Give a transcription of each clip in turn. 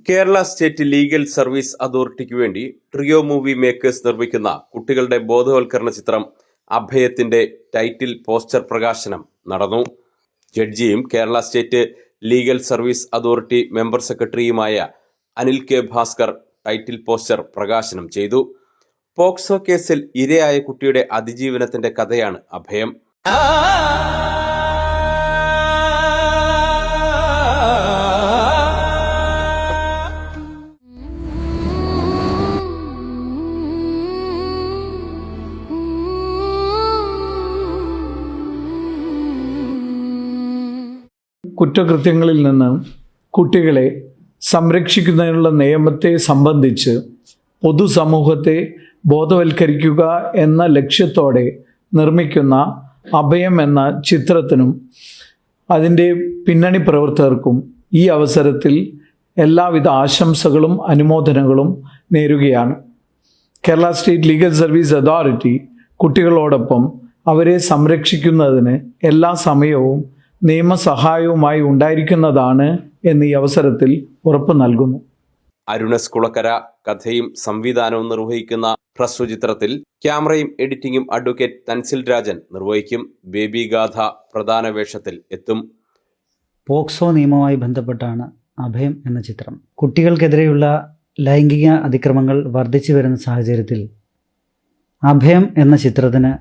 Kerala state legal service അതോറിറ്റിക്ക് വേണ്ടി trio movie makers നിർമ്മിക്കുന്ന കുട്ടികളുടെ ബോധവൽക്കരണ ചിത്രം അഭയത്തിന്റെ ടൈറ്റിൽ പോസ്റ്റർ പ്രകാശനം നടന്നു. ജഡ്ജിയും Kerala state legal service authority member സെക്രട്ടറിയുമായ Anil K Bhaskar title poster പ്രകാശനം ചെയ്തു. പോക്സോ കേസിൽ ഇരയായ കുട്ടിയുടെ അതിജീവനത്തിന്റെ കഥയാണ് അഭയം. കുറ്റകൃത്യങ്ങളിൽ നിന്ന് കുട്ടികളെ സംരക്ഷിക്കുന്നതിനുള്ള നിയമത്തെ സംബന്ധിച്ച് പൊതുസമൂഹത്തെ ബോധവൽക്കരിക്കുക എന്ന ലക്ഷ്യത്തോടെ നിർമ്മിക്കുന്ന അഭയം എന്ന ചിത്രത്തിനും അതിൻ്റെ പിന്നണി പ്രവർത്തകർക്കും ഈ അവസരത്തിൽ എല്ലാവിധ ആശംസകളും അനുമോദനങ്ങളും നേരുകയാണ്. Kerala state legal service authority കുട്ടികളോടൊപ്പം അവരെ സംരക്ഷിക്കുന്നതിന് എല്ലാ സമയവും നിയമസഹായവുമായി ഉണ്ടായിരിക്കുന്നതാണ് എന്ന് ഈ അവസരത്തിൽ ഉറപ്പു നൽകുന്നു. അരുണസ് കുളക്കര കഥയും സംവിധാനവും നിർവഹിക്കുന്ന ഹ്രസ്വ ചിത്രത്തിൽ ക്യാമറയും എഡിറ്റിംഗും അഡ്വക്കേറ്റ് തൻസിൽ രാജൻ നിർവഹിക്കും. ബേബി ഗാഥ പ്രധാന വേഷത്തിൽ എത്തും. പോക്സോ നിയമവുമായി ബന്ധപ്പെട്ടാണ് അഭയം എന്ന ചിത്രം. കുട്ടികൾക്കെതിരെയുള്ള ലൈംഗിക അതിക്രമങ്ങൾ വർദ്ധിച്ചു വരുന്ന സാഹചര്യത്തിൽ അഭയം എന്ന ചിത്രത്തിന്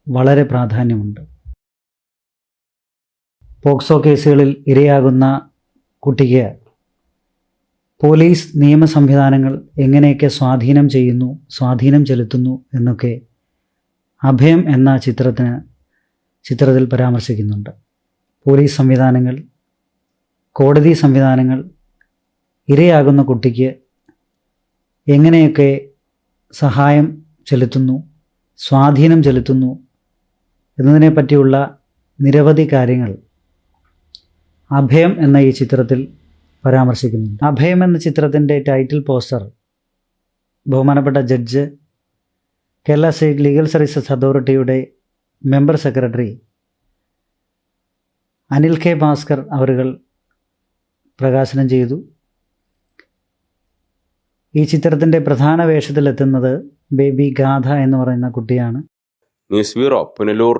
വളരെ പ്രാധാന്യമുണ്ട്. പോക്സോ കേസുകളിൽ ഇരയാകുന്ന കുട്ടിക്ക് പോലീസ് നിയമ സംവിധാനങ്ങൾ എങ്ങനെയൊക്കെ സ്വാധീനം ചെലുത്തുന്നു എന്നൊക്കെ അഭയം എന്ന ചിത്രത്തിൽ പരാമർശിക്കുന്നുണ്ട്. പോലീസ് സംവിധാനങ്ങൾ, കോടതി സംവിധാനങ്ങൾ ഇരയാകുന്ന കുട്ടിക്ക് എങ്ങനെയൊക്കെ സഹായം ചെലുത്തുന്നു, സ്വാധീനം ചെലുത്തുന്നു എന്നതിനെപ്പറ്റിയുള്ള നിരവധി കാര്യങ്ങൾ അഭയം എന്ന ഈ ചിത്രത്തിൽ പരാമർശിക്കുന്നുണ്ട്. അഭയം എന്ന ചിത്രത്തിൻ്റെ ടൈറ്റിൽ പോസ്റ്റർ ബഹുമാനപ്പെട്ട judge, Kerala state legal services അതോറിറ്റിയുടെ member secretary Anil K Bhaskar അവരുകൾ പ്രകാശനം ചെയ്തു. ഈ ചിത്രത്തിൻ്റെ പ്രധാന വേഷത്തിലെത്തുന്നത് ബേബി ഗാഥ എന്ന് പറയുന്ന കുട്ടിയാണ്. News bureau, Punalur.